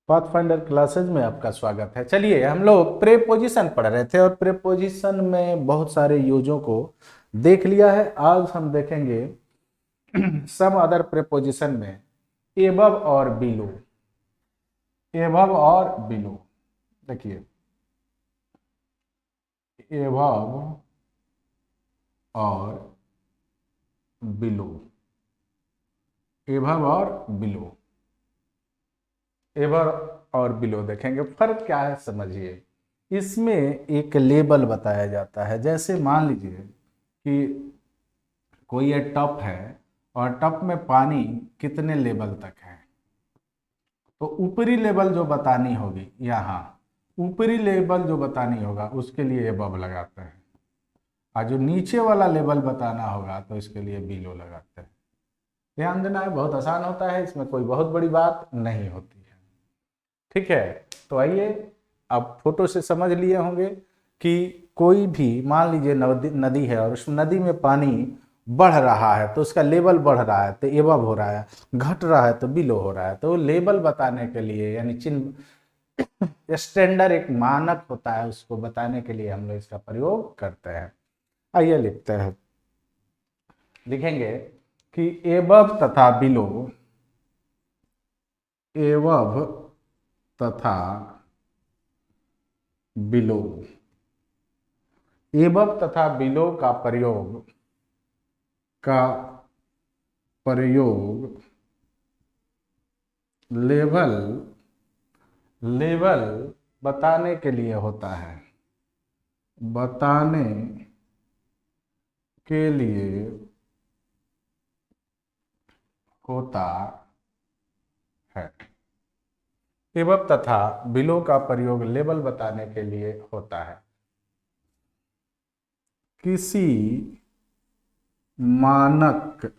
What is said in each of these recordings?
Pathfinder classes में आपका स्वागत है। चलिए, हम लोग प्रेपोजिशन पढ़ रहे थे और प्रेपोजिशन में बहुत सारे यूजों को देख लिया है। आज हम देखेंगे सम अदर प्रेपोजिशन में एबव और बिलो। एबव और बिलो, देखिए एबव और बिलो, एबव और बिलो, एवर और बिलो देखेंगे। फर्क क्या है समझिए। इसमें एक लेबल बताया जाता है। जैसे मान लीजिए कि कोई ये टब है और टब में पानी कितने लेवल तक है, तो ऊपरी लेवल जो बतानी होगी, यहाँ ऊपरी लेवल जो बतानी होगा उसके लिए एबव लगाते हैं, और जो नीचे वाला लेवल बताना होगा तो इसके लिए बिलो लगाते हैं। ध्यान देना है, बहुत आसान होता है, इसमें कोई बहुत बड़ी बात नहीं होती है। ठीक है, तो आइए, आप फोटो से समझ लिए होंगे कि कोई भी मान लीजिए नदी है और उस नदी में पानी बढ़ रहा है तो उसका लेवल बढ़ रहा है तो एबव हो रहा है, घट रहा है तो बिलो हो रहा है। तो लेवल बताने के लिए, यानी चिन्ह स्टैंडर्ड एक मानक होता है, उसको बताने के लिए हम लोग इसका प्रयोग करते हैं। आइए लिखते हैं, लिखेंगे कि एबव तथा बिलो, एबव तथा बिलो, एबव तथा बिलो का प्रयोग लेवल लेवल बताने के लिए होता है, बताने के लिए होता है। एबव तथा बिलो का प्रयोग लेवल बताने के लिए होता है। किसी मानक,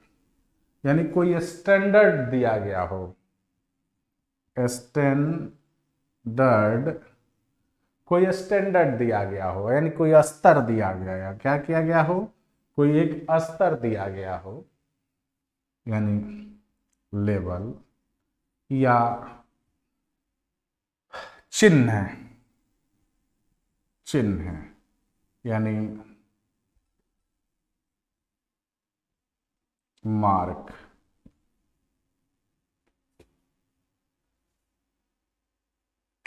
यानी कोई स्टैंडर्ड दिया गया हो, स्टैंडर्ड, कोई स्टैंडर्ड दिया गया हो, यानी कोई स्तर दिया गया, या क्या किया गया हो, कोई एक स्तर दिया गया हो, यानी लेवल या चिन्ह, चिन्ह यानी मार्क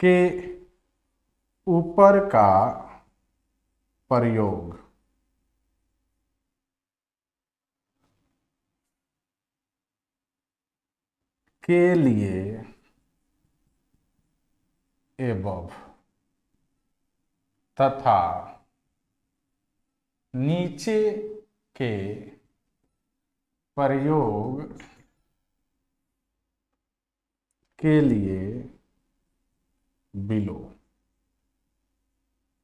के ऊपर का प्रयोग के लिए एबव तथा नीचे के प्रयोग के लिए बिलो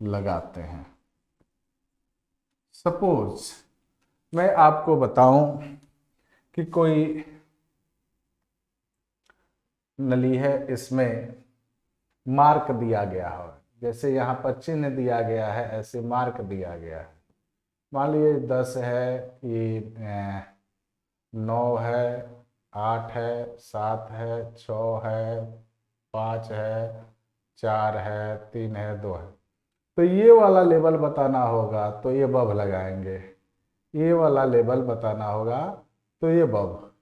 लगाते हैं। सपोज मैं आपको बताऊं कि कोई नली है, इसमें मार्क दिया गया हो, जैसे यहाँ पर चिन्ह दिया गया है, ऐसे मार्क दिया गया है। मान लीजिए 10 है, ये 9 है, 8 है, 7 है, 6 है, 5 है, 4 है, 3 है, 2 है। तो ये वाला लेवल बताना होगा तो ये बब लगाएंगे, ये वाला लेवल बताना होगा तो ये बब,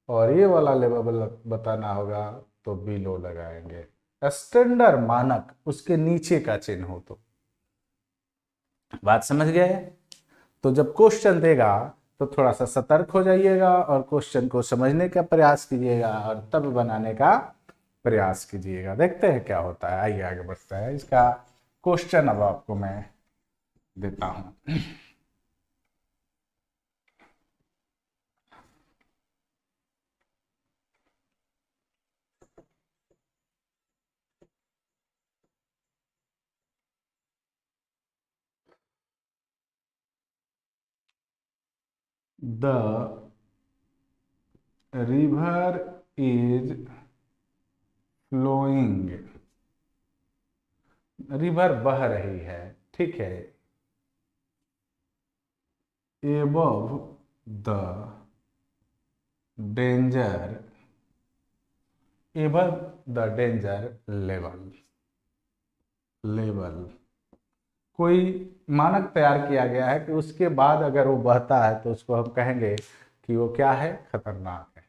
और ये वाला लेवल बताना होगा तो बिलो लगाएंगे। स्टैंडर्ड मानक, उसके नीचे का चिन्ह हो तो। बात समझ गए? तो जब क्वेश्चन देगा तो थोड़ा सा सतर्क हो जाइएगा और क्वेश्चन को समझने का प्रयास कीजिएगा और तब बनाने का प्रयास कीजिएगा। देखते हैं क्या होता है, आइए आगे बढ़ते हैं। इसका क्वेश्चन अब आपको मैं देता हूं। The river is flowing, river बह रही है, ठीक है, above the danger above the danger level कोई मानक तैयार किया गया है कि उसके बाद अगर वो बहता है तो उसको हम कहेंगे कि वो क्या है, खतरनाक है।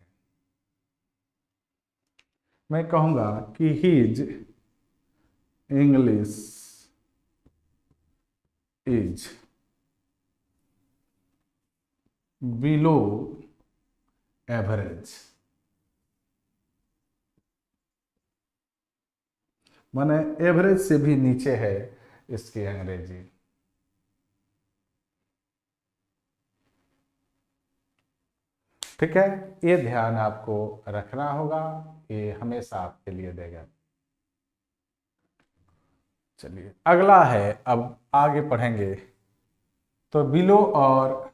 मैं कहूंगा कि his English is below average, माने एवरेज से भी नीचे है इसकी अंग्रेजी। ठीक है, ये ध्यान आपको रखना होगा, ये हमेशा आपके लिए देगा। चलिए अगला है, अब आगे पढ़ेंगे। तो बिलो और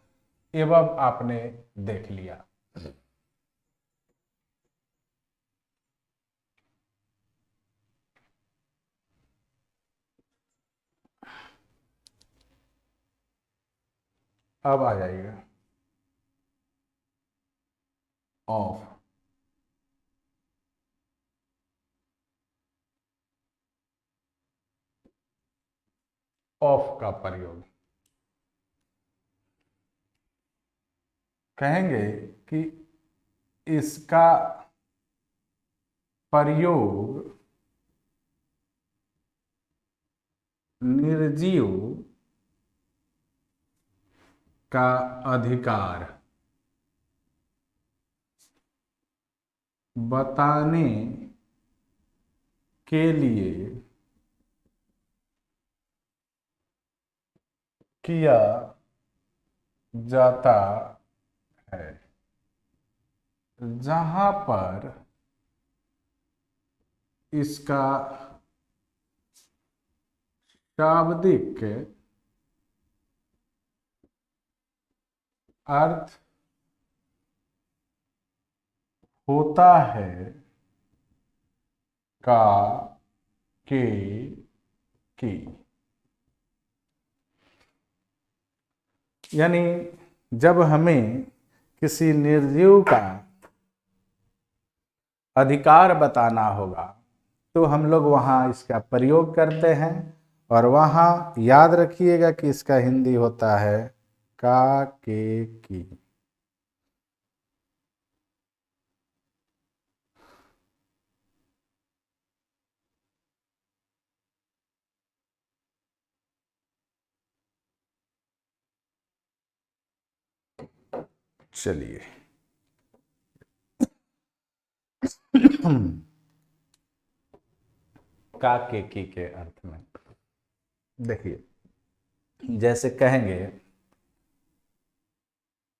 एबव आपने देख लिया। अब आ जाइएगा ऑफ। ऑफ का प्रयोग कहेंगे कि इसका प्रयोग निर्जीव का अधिकार बताने के लिए किया जाता है, जहां पर इसका शाब्दिक अर्थ होता है का के की। यानी जब हमें किसी निर्जीव का अधिकार बताना होगा तो हम लोग वहाँ इसका प्रयोग करते हैं, और वहाँ याद रखिएगा कि इसका हिंदी होता है का के की। चलिए का के की के अर्थ में देखिए, जैसे कहेंगे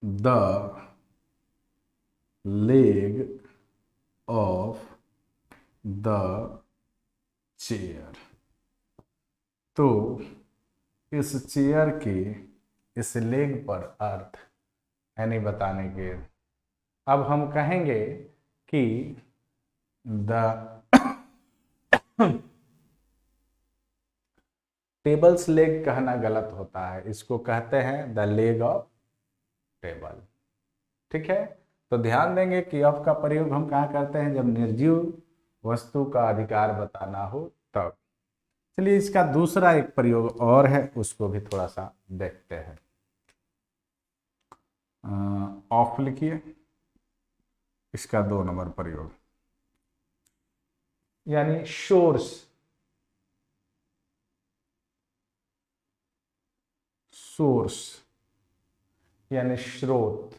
the leg of the chair, तो इस चेयर के इस लेग पर अर्थ यानी बताने के, अब हम कहेंगे कि द टेबल्स लेग कहना गलत होता है, इसको कहते हैं द लेग ऑफ टेबल। ठीक है, तो ध्यान देंगे कि ऑफ का प्रयोग हम कहाँ करते हैं, जब निर्जीव वस्तु का अधिकार बताना हो तब। चलिए इसका दूसरा एक प्रयोग और है, उसको भी थोड़ा सा देखते हैं। ऑफ लिखिए, इसका 2 नंबर प्रयोग यानी सोर्स, सोर्स यानी स्रोत,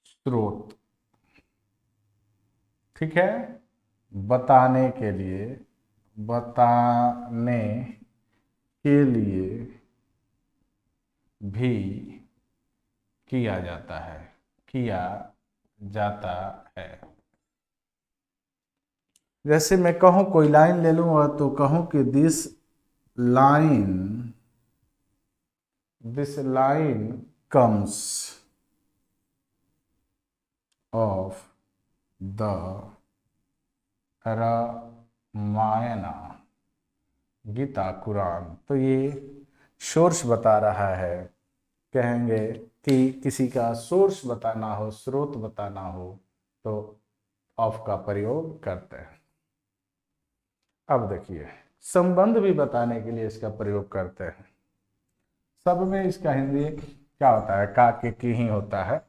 स्रोत। ठीक है, बताने के लिए, बताने के लिए भी किया जाता है, किया जाता है। जैसे मैं कहूँ कोई लाइन ले लूँ तो कहूँ कि this line comes of the Ramayana, Gita, Quran, तो ये सोर्स बता रहा है। कहेंगे कि किसी का सोर्स बताना हो, स्रोत बताना हो, तो ऑफ का प्रयोग करते हैं। अब देखिए, संबंध भी बताने के लिए इसका प्रयोग करते हैं। सब में इसका हिंदी क्या होता है, का के की ही होता है।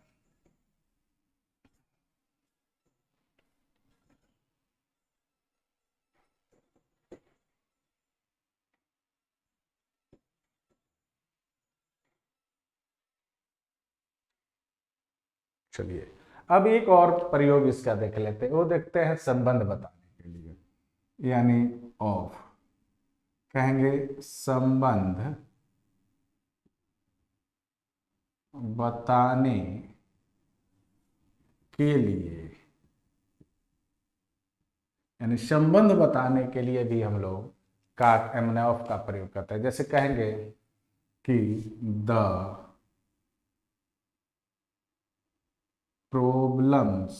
चलिए, अब एक और प्रयोग इसका देख लेते हैं। वो देखते हैं संबंध बताने के लिए, यानी ऑफ। कहेंगे संबंध बताने के लिए, यानी संबंध बताने के लिए भी हम लोग का एमने ऑफ का प्रयोग करते हैं। जैसे कहेंगे कि the problems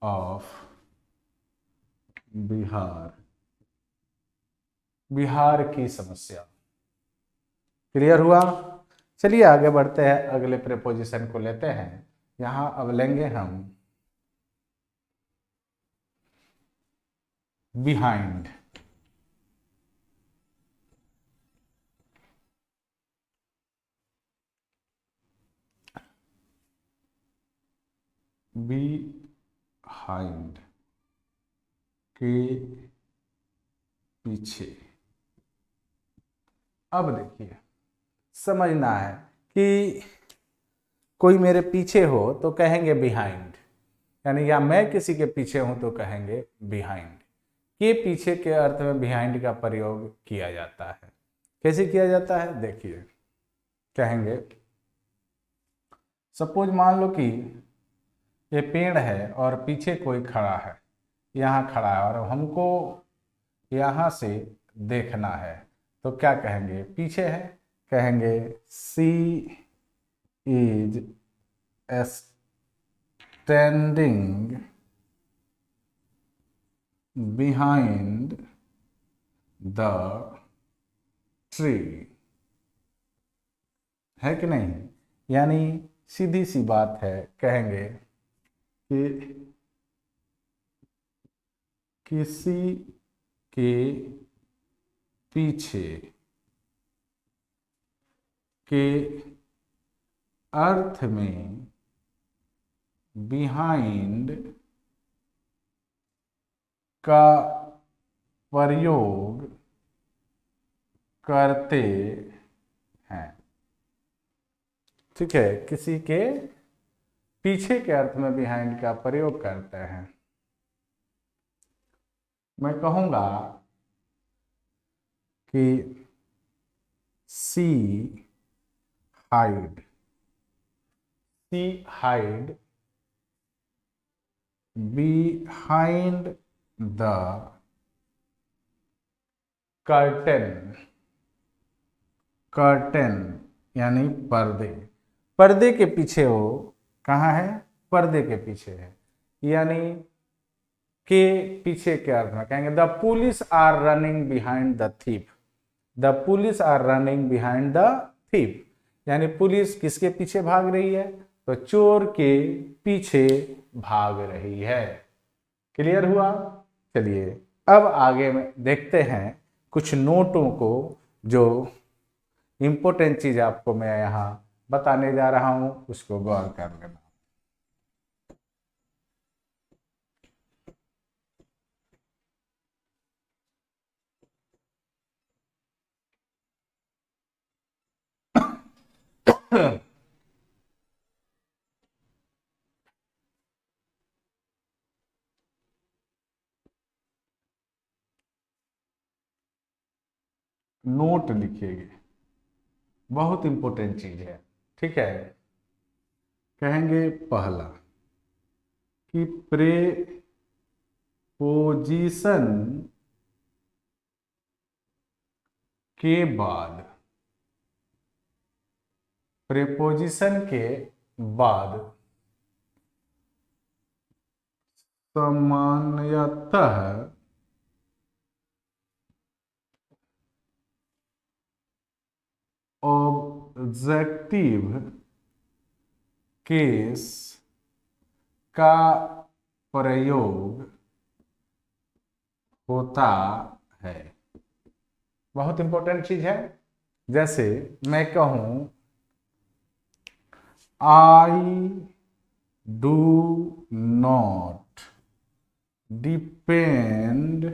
of Bihar, Bihar की समस्या। क्लियर हुआ? चलिए आगे बढ़ते हैं, अगले प्रीपोजिशन को लेते हैं। यहां अब लेंगे हम बिहाइंड। बिहाइंड के पीछे। अब देखिए, समझना है कि कोई मेरे पीछे हो तो कहेंगे बिहाइंड, यानी या मैं किसी के पीछे हूं तो कहेंगे बिहाइंड। के पीछे के अर्थ में बिहाइंड का प्रयोग किया जाता है। कैसे किया जाता है देखिए, कहेंगे सपोज मान लो कि ये पेड़ है और पीछे कोई खड़ा है, यहाँ खड़ा है और हमको यहाँ से देखना है, तो क्या कहेंगे, पीछे है, कहेंगे she is standing behind the tree. है कि नहीं? यानी सीधी सी बात है, कहेंगे कि किसी के पीछे के अर्थ में बिहाइंड का प्रयोग करते हैं। ठीक है, किसी के पीछे के अर्थ में बिहाइंड का प्रयोग करते हैं। मैं कहूंगा कि she hide, she hide behind the curtain. Curtain यानी पर्दे, पर्दे के पीछे हो, कहाँ है, पर्दे के पीछे है। यानी के पीछे के अर्थ में कहेंगे the police are running behind the thief. The police are running behind the thief, यानी पुलिस किसके पीछे भाग रही है, तो चोर के पीछे भाग रही है। क्लियर हुआ? चलिए अब आगे में देखते हैं कुछ नोटों को, जो इंपॉर्टेंट चीज आपको मैं यहाँ बताने जा रहा हूं, उसको गौर कर लेना। नोट लिखिएगा, बहुत इंपॉर्टेंट चीज है। ठीक है, कहेंगे पहला कि प्रेपोजिशन के बाद, प्रेपोजिशन के बाद सामान्यतः ऑब्जेक्टिव केस का प्रयोग होता है। बहुत इंपॉर्टेंट चीज है। जैसे मैं कहूं I do not depend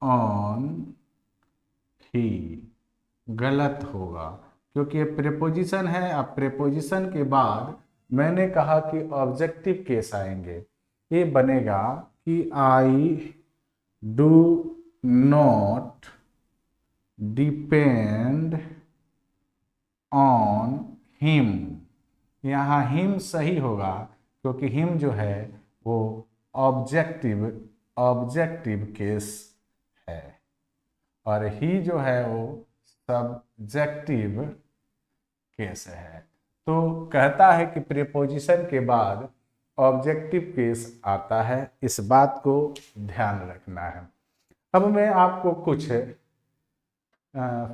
on he, गलत होगा क्योंकि ये प्रेपोजिशन है। अब प्रेपोजिशन के बाद मैंने कहा कि ऑब्जेक्टिव केस आएंगे। ये बनेगा कि आई do not depend on him. यहाँ हिम सही होगा क्योंकि हिम जो है वो ऑब्जेक्टिव ऑब्जेक्टिव केस है और ही जो है वो सब्जेक्टिव केस है। तो कहता है कि प्रीपोजिशन के बाद ऑब्जेक्टिव केस आता है, इस बात को ध्यान रखना है। अब मैं आपको कुछ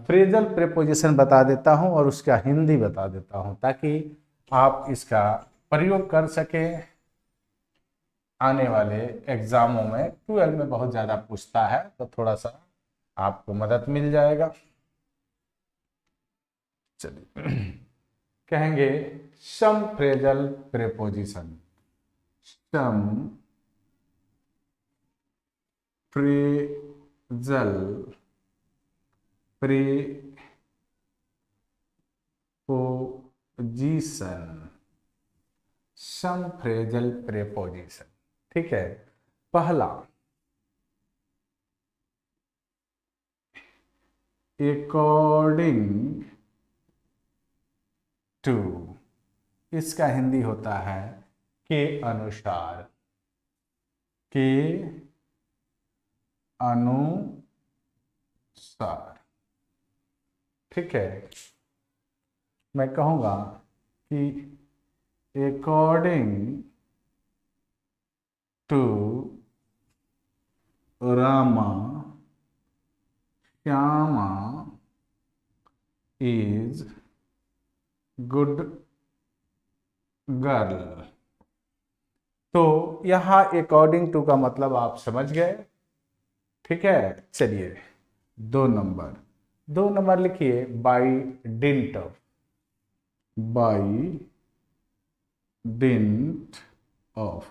फ्रेजल प्रीपोजिशन बता देता हूं और उसका हिंदी बता देता हूं ताकि आप इसका प्रयोग कर सकें। आने वाले एग्जामों में 12 में बहुत ज़्यादा पूछता है तो थोड़ा सा आपको मदद मिल जाएगा। चलिए कहेंगे सम फ्रेजल प्रेपोजिशन। सम फ्रेजल प्रेपोजिशन, सम फ्रेजल प्रेपोजिशन। ठीक है, पहला अकॉर्डिंग टू, इसका हिंदी होता है के अनुसार, के अनुसार। ठीक है, मैं कहूंगा कि according to Rama Shyama is good girl. तो यहां अकॉर्डिंग टू का मतलब आप समझ गए। ठीक है, चलिए 2 नंबर लिखिए by dint of, by dint of.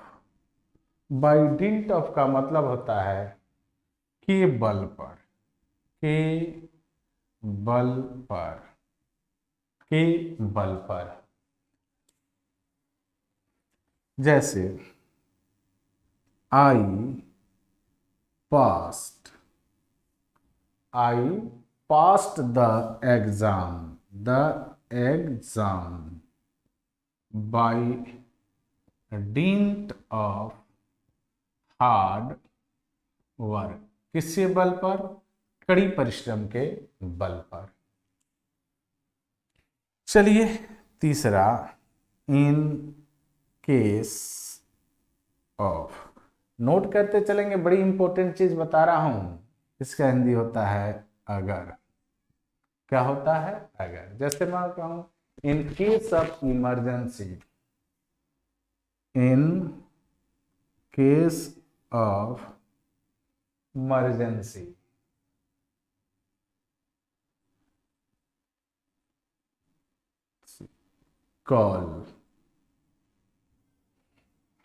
By dint of का मतलब होता है के बल पर, के बल पर, के बल पर। जैसे I passed, I passed the exam, the exam by dint of hard work. किसके बल पर? कड़ी परिश्रम के बल पर। चलिए तीसरा, इन केस ऑफ। नोट करते चलेंगे, बड़ी इंपॉर्टेंट चीज बता रहा हूं। इसका हिंदी होता है अगर। क्या होता है? अगर। जैसे मैं कहूं in case of emergency, in case of emergency, call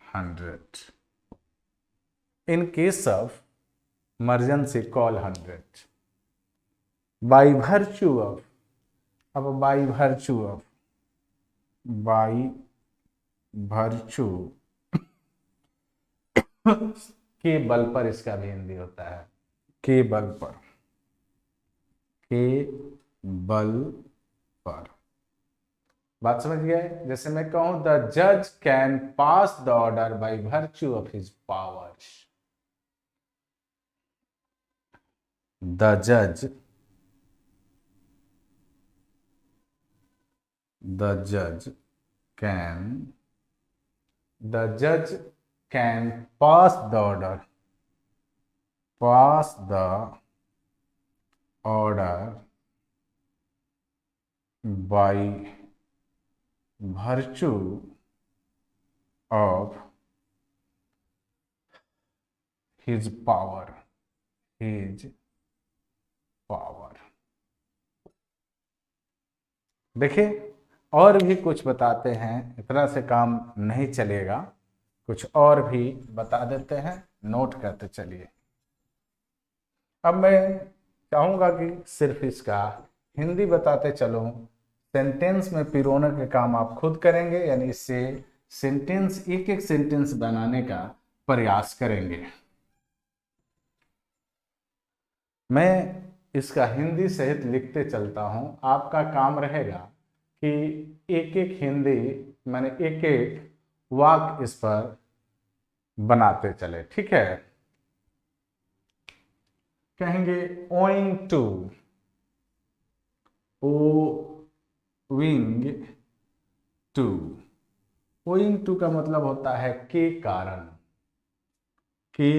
100। In case of emergency call 100 by virtue of. अब by virtue of, by virtue के बल पर, इसका भी हिंदी होता है के बल पर, के बल पर। बात समझ गए? जैसे मैं कहूं द जज can pass the order by virtue of his powers. The जज, द जज कैन, द जज can pass the order, pass the order by virtue of his power, his power। देखिए और भी कुछ बताते हैं, इतना से काम नहीं चलेगा, कुछ और भी बता देते हैं, नोट करते चलिए। अब मैं चाहूंगा कि सिर्फ इसका हिंदी बताते चलूं, सेंटेंस में पिरोने के काम आप खुद करेंगे, यानी इससे सेंटेंस एक एक सेंटेंस बनाने का प्रयास करेंगे। मैं इसका हिंदी सहित लिखते चलता हूं, आपका काम रहेगा कि एक एक हिंदी मैंने एक एक वाक्य इस पर बनाते चले, ठीक है। कहेंगे owing to, owing to, owing to का मतलब होता है के कारण, के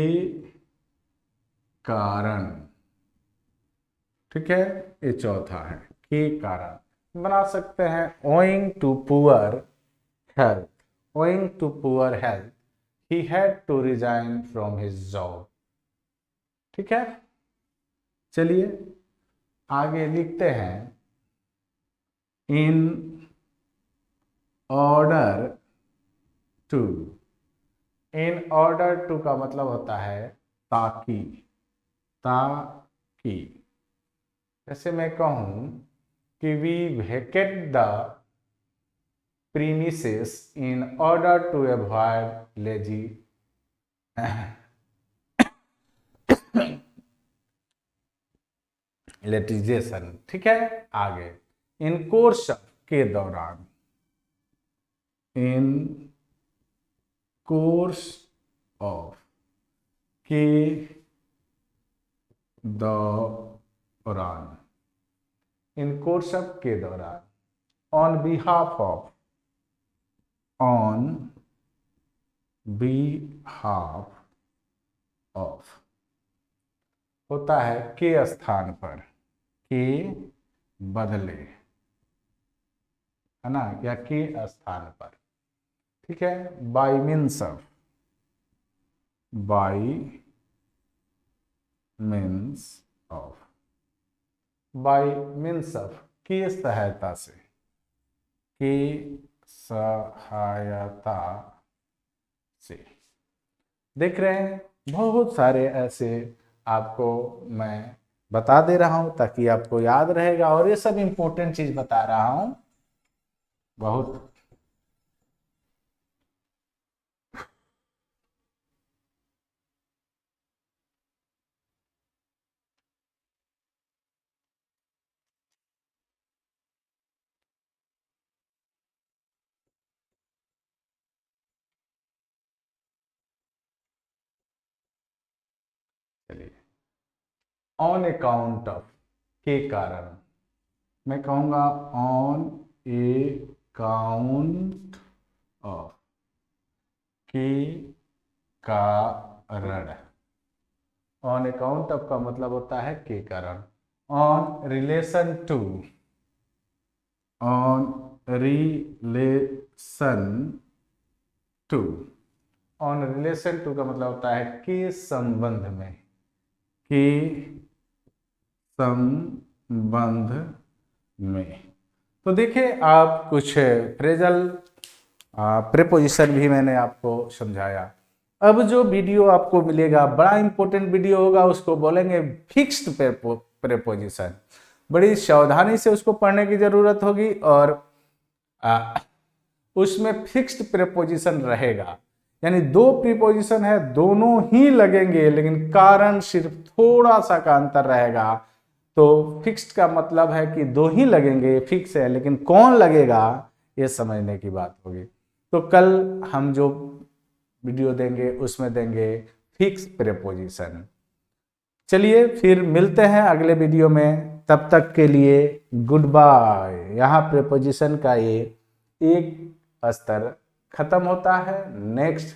कारण, ठीक है, ये चौथा है, के कारण। बना सकते हैं owing to poor health, owing to poor health he had to resign from his job, ठीक है। चलिए आगे लिखते हैं in order to, in order to का मतलब होता है ताकि, ताकि। जैसे मैं कहूं कि we vacate the premises in order to avoid lazy litigation, ठीक है। आगे इन कोर्स के दौरान, इन कोर्स ऑफ के दौरान, इन कोर्स ऑफ के दौरान, on behalf of, on behalf of होता है के स्थान पर, के बदले, है ना, या के स्थान पर, ठीक है। By means of, by means of, by means of की सहायता से, की सहायता से। देख रहे हैं बहुत सारे ऐसे आपको मैं बता दे रहा हूं ताकि आपको याद रहेगा, और ये सब इंपॉर्टेंट चीज बता रहा हूं बहुत। चलिए ऑन अकाउंट ऑफ के कारण, मैं कहूंगा ऑन अकाउंट ऑफ के कारण, ऑन अकाउंट ऑफ का मतलब होता है के कारण। On relation to, on relation to, on relation to का मतलब होता है के संबंध में, के संबंध में। तो देखिए आप कुछ फ्रेजल प्रीपोजिशन भी मैंने आपको समझाया। अब जो वीडियो आपको मिलेगा बड़ा इंपॉर्टेंट वीडियो होगा, उसको बोलेंगे फिक्स्ड प्रीपोजिशन। बड़ी सावधानी से उसको पढ़ने की जरूरत होगी, और उसमें फिक्स्ड प्रीपोजिशन रहेगा, यानी दो प्रीपोजिशन है, दोनों ही लगेंगे, लेकिन कारण सिर्फ थोड़ा सा का अंतर रहेगा। तो फिक्स्ड का मतलब है कि दो ही लगेंगे, फिक्स है, लेकिन कौन लगेगा ये समझने की बात होगी। तो कल हम जो वीडियो देंगे उसमें देंगे फिक्स प्रीपोजिशन। चलिए फिर मिलते हैं अगले वीडियो में, तब तक के लिए गुड बाय। यहाँ प्रीपोजिशन का ये एक स्तर खत्म होता है, नेक्स्ट